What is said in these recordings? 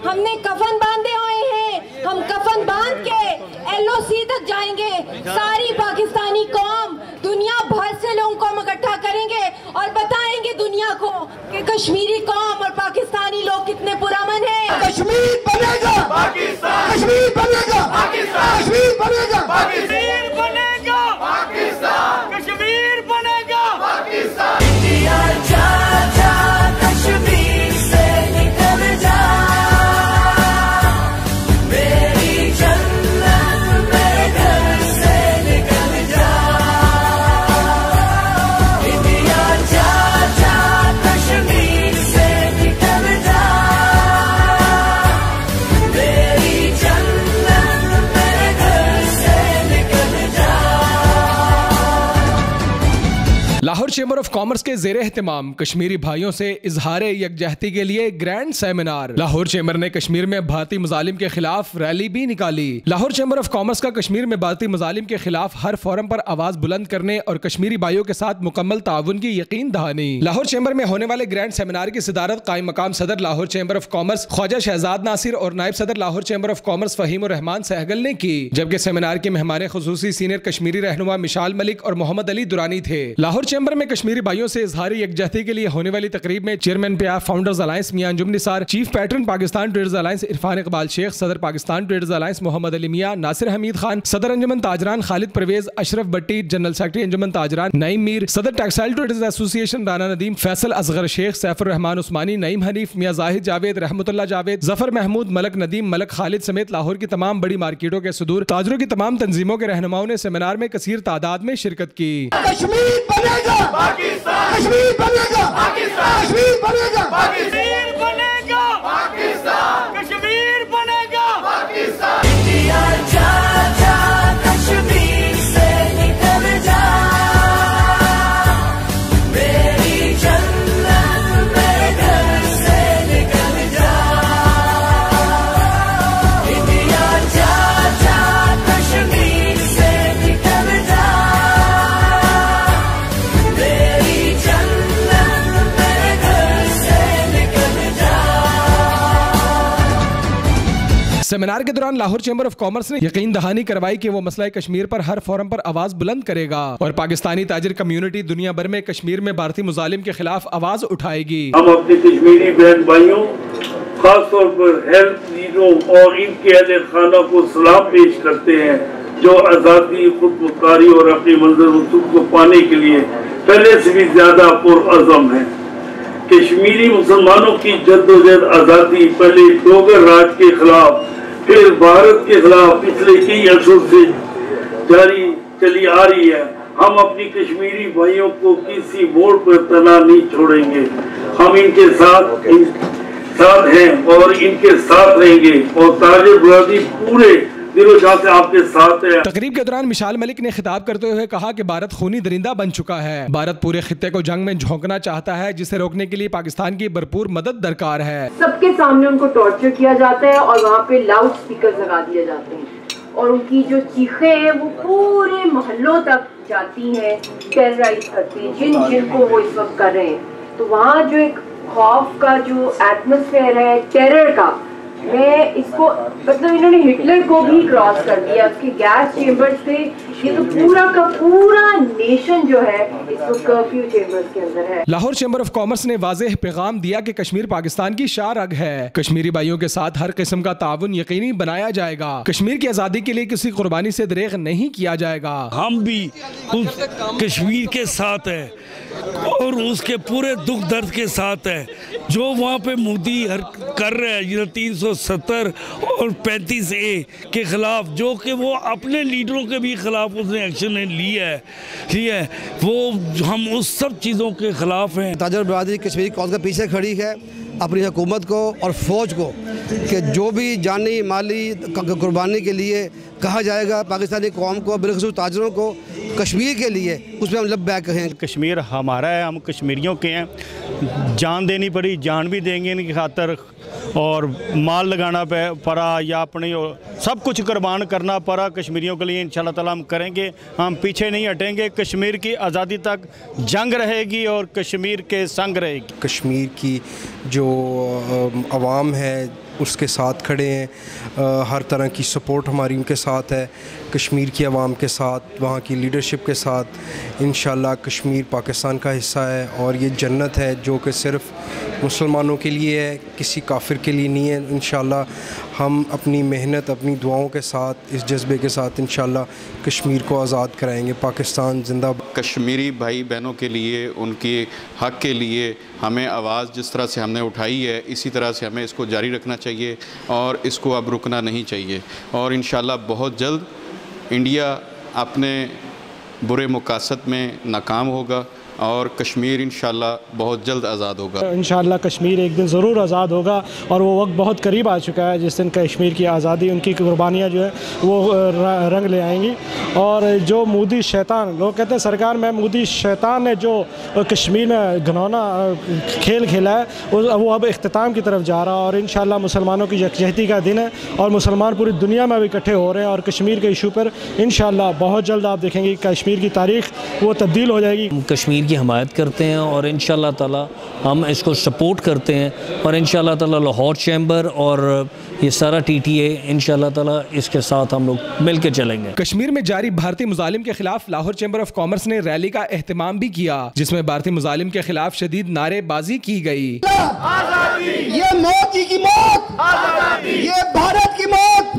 हमने कफन बांधे हुए हैं, हम कफन बांध के LOC तक जाएंगे। सारी पाकिस्तानी कौम दुनिया भर से लोगों को हम इकट्ठा करेंगे और बताएंगे दुनिया को कि कश्मीरी कौम और पाकिस्तानी लोग कितने पुरअमन हैं। कश्मीर बनेगा पाकिस्तान, कश्मीर बनेगा पाकिस्तान, कश्मीर बनेगा कश्मीर बनेगा पाकिस्तान, कश्मीर बनेगा पाकिस्तान। इंडिया जा जा कश्मीर से निकल जा, मेरी जन्नत मेरे घर से निकल जा। इंडिया जा जा कश्मीर से निकल जा, मेरी जन्नत मेरे घर से निकल जा। लाहौर चैम्बर ऑफ कॉमर्स के ज़ेरे एहतमाम कश्मीरी भाइयों से इजहार यकजहती के लिए ग्रैंड सेमिनार। लाहौर चैम्बर ने कश्मीर में भारतीय मुजालिम के खिलाफ रैली भी निकाली। लाहौर चैम्बर ऑफ कॉमर्स का कश्मीर में भारतीय मुजालिम के खिलाफ हर फोरम पर आवाज बुलंद करने और कश्मीरी भाइयों के साथ मुकम्मल ताउन की यकीन दहानी। लाहौर चैम्बर में होने वाले ग्रैंड सेमिनार की सदारत कायम मकाम सदर Lahore chamber of commerce Khwaja Shahzad Nasir और नायब सदर Lahore chamber of commerce Fahim ur Rehman Sehgal ने की, जबकि सेमिनार के मेहमान खुसूसी सीनियर कश्मीरी रहनुमा मिशाल मलिक और मोहम्मद अली दुरानी थे। लाहौर चैम्बर में कश्मीरी भाइयों से इजहार यकजहती के लिए होने वाली तकरीब में chairman PIAF founders alliance Mian Anjum Nisar, chief patron Pakistan traders alliance Irfan Iqbal Sheikh, सदर पाकिस्तान ट्रेडर्स अलायंस मोहम्मद अली मियां, नासिर हमीद खान, सदर अंजुमन ताजरान खालिद परवेज, अशरफ भट्टी, जनरल सेक्रेटरी अंजुमन ताजरान नईम मीर, सदर textile traders association Rana Nadeem, Faisal Asghar Sheikh, Saifur Rehman Usmani, Naeem Hanif, Mian Zahid Javed, Rehmatullah Javed, Zafar Mahmood, Malak Nadeem, Malak Khalid समेत लाहौर की तमाम बड़ी मार्केटों के सुदूर ताजरों की तमाम तंजीमों के रहनुमाओं ने सेमिनार में कसीर तादाद में शिरकत की। कश्मीर बनेगा पाकिस्तान, कश्मीर बनेगा पाकिस्तान, कश्मीर बनेगा कश्मीर बनेगा पाकिस्तान, कश्मीर बनेगा पाकिस्तान। इंडिया जा जा कश्मीर से निकल जा, मेरी जन्नत मेरे घर से निकल जा। इंडिया जा जा कश्मीर से निकल जा, मेरी जन्नत मेरे घर से निकल जा। सेमिनार के दौरान लाहौर चैम्बर ऑफ कॉमर्स ने यकीन दहानी करवाई कि वो मसला कश्मीर पर हर फोरम पर आवाज बुलंद करेगा और पाकिस्तानी ताजिर कम्युनिटी दुनिया भर में कश्मीर में भारतीय मुजालिम के खिलाफ आवाज उठाएगी। हम अपने कश्मीरी बहन भाइयों, खास तौर पर हेल्थ लीडरों और इनके अहले खाना को सलाम पेश करते हैं, जो आज़ादी, खुद मुख्तारी और अपनी मंजर वसूल को पाने के लिए पहले से भी ज्यादा पुरअज़म है। कश्मीरी मुसलमानों की जद्दोजहद आज़ादी पहले डोगर राज के खिलाफ, फिर भारत के खिलाफ पिछले कई अर्सों से जारी चली आ रही है। हम अपनी कश्मीरी भाइयों को किसी मोड़ पर तना नहीं छोड़ेंगे। हम इनके साथ हैं और इनके साथ रहेंगे और ताजिर बरादरी पूरे दिलो जान से आपके साथ है। तकरीब के दौरान मिशाल मलिक ने खिताब करते हुए कहा कि भारत खूनी दरिंदा बन चुका है। भारत पूरे खित्ते को जंग में झोंकना चाहता है, जिसे रोकने के लिए पाकिस्तान की भरपूर मदद दरकार है। सबके सामने उनको टॉर्चर किया जाता है और वहाँ पे लाउड स्पीकर लगा दिए जाते हैं और उनकी जो चीखें हैं वो पूरे मोहल्लों तक जाती हैं, टेरराइज करती हैं जिनको वो इस वक्त कर रहे हैं। तो वहाँ जो एक खौफ का जो एटमॉस्फेयर है, टेरर का, मैं इसको मतलब इन्होंने हिटलर को भी क्रॉस कर दिया। उसके गैस चेम्बर्स थे, ये तो पूरा का पूरा नेशन जो है इसको कर्फ्यू चेम्बर्स के अंदर है। लाहौर चैम्बर ऑफ कॉमर्स ने वाज़ेह पैगाम दिया कि कश्मीर पाकिस्तान की शाह रग है। कश्मीरी भाइयों के साथ हर किस्म का ताउन यकीनी बनाया जाएगा। कश्मीर की आज़ादी के लिए किसी कुर्बानी से दरेग नहीं किया जाएगा। हम भी उस कश्मीर के साथ है और उसके पूरे दुख दर्द के साथ है। जो वहाँ पे मोदी कर रहे हैं 370 और 35A के खिलाफ, जो कि वो अपने लीडरों के भी खिलाफ उसने एक्शन लिया है, वो हम उस सब चीज़ों के खिलाफ हैं। ताजर बरादरी कश्मीरी कौम के पीछे खड़ी है अपनी हुकूमत को और फ़ौज को कि जो भी जानी माली कुर्बानी के लिए कहा जाएगा पाकिस्तानी कौम को, बिलखुसूस ताजरों को, कश्मीर के लिए, उसमें हम लब्बैक हैं। कश्मीर हमारा है, हम कश्मीरियों के हैं। जान देनी पड़ी, जान भी देंगे इनकी खातर, और माल लगाना पड़ा या अपनी सब कुछ कुर्बान करना पड़ा कश्मीरियों के लिए। इंशाल्लाह ताला हम करेंगे, हम पीछे नहीं हटेंगे। कश्मीर की आज़ादी तक जंग रहेगी और कश्मीर के संग रहेगी। कश्मीर की जो अवाम है, उसके साथ खड़े हैं, हर तरह की सपोर्ट हमारी उनके साथ है, कश्मीर की आवाम के साथ, वहाँ की लीडरशिप के साथ। इंशाल्लाह कश्मीर पाकिस्तान का हिस्सा है और ये जन्नत है जो कि सिर्फ़ मुसलमानों के लिए है, किसी काफिर के लिए नहीं है। इंशाल्लाह हम अपनी मेहनत, अपनी दुआओं के साथ, इस जज्बे के साथ इंशाल्लाह कश्मीर को आज़ाद कराएंगे। पाकिस्तान जिंदाबाद। कश्मीरी भाई बहनों के लिए, उनके हक़ के लिए हमें आवाज़ जिस तरह से हमने उठाई है, इसी तरह से हमें इसको जारी रखना चाहिए और इसको अब रुकना नहीं चाहिए। और इंशाल्लाह बहुत जल्द इंडिया अपने बुरे मकासद में नाकाम होगा और कश्मीर इंशाल्लाह बहुत जल्द आज़ाद होगा। इंशाल्लाह कश्मीर एक दिन ज़रूर आज़ाद होगा और वो वक्त बहुत करीब आ चुका है जिस दिन कश्मीर की आज़ादी, उनकी कुर्बानियाँ जो है वो रंग ले आएंगी। और जो मोदी शैतान, लोग कहते हैं सरकार में मोदी शैतान ने जो कश्मीर में घिनौना खेल खेला है वो अब इख्तिताम की तरफ जा रहा है। और इंशाल्लाह मुसलमानों की यकजहती का दिन है और मुसलमान पूरी दुनिया में भी इकट्ठे हो रहे हैं और कश्मीर के इशू पर इंशाल्लाह बहुत जल्द आप देखेंगे कश्मीर की तारीख वो तब्दील हो जाएगी। कश्मीर की हमायत करते हैं और इंशाल्लाह ताला हम इसको सपोर्ट करते हैं और इंशाल्लाह ताला लाहौर चैम्बर और ये सारा TTA इंशाल्लाह ताला इसके साथ हम लोग मिल के चलेंगे। कश्मीर में जारी भारतीय मुजालिम के खिलाफ लाहौर चैम्बर ऑफ कॉमर्स ने रैली का एहतमाम भी किया जिसमें भारतीय मुजालिम के खिलाफ शदीद नारेबाजी की गई। ये मोदी की मौत, ये भारत की मौत,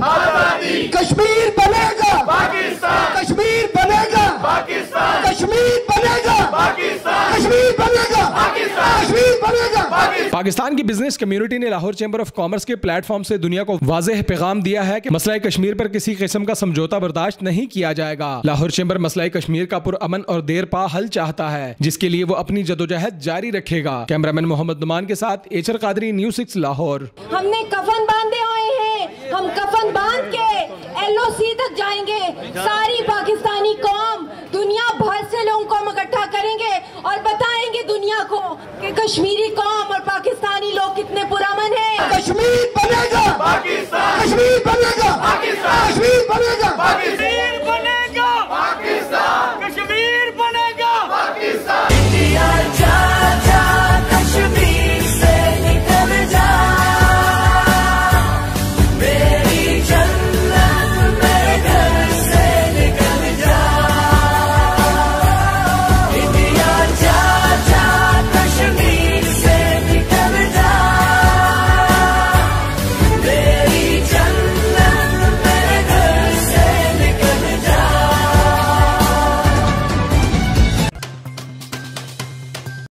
कश्मीर बनेगा पाकिस्तान, कश्मीर बनेगा पाकिस्तान, कश्मीर बनेगा पाकिस्तान, कश्मीर बनेगा पाकिस्तान, कश्मीर बनेगा पाकिस्तान। पाकिस्तान की बिजनेस कम्युनिटी ने लाहौर चैम्बर ऑफ कॉमर्स के प्लेटफॉर्म से दुनिया को वाज़ेह पैगाम दिया है कि मसला कश्मीर पर किसी किस्म का समझौता बर्दाश्त नहीं किया जाएगा। लाहौर चैम्बर मसला कश्मीर का पुरअमन और देरपा हल चाहता है जिसके लिए वो अपनी जदोजहद जारी रखेगा। कैमरामैन मोहम्मद नुमान के साथ एचर कादरी, न्यूज़ 6 लाहौर। हमने कफन बांधे हुए हैं, हम कफन बांध के LOC तक जाएंगे। सारी पाकिस्तानी कौम दुनिया भर से लोगों को इकट्ठा करेंगे और बताएंगे दुनिया को कि कश्मीरी कौम और पाकिस्तानी लोग कितने पुरअमन हैं। कश्मीर बनेगा पाकिस्तान, कश्मीर बनेगा पाकिस्तान, कश्मीर बनेगा पाकिस्तान।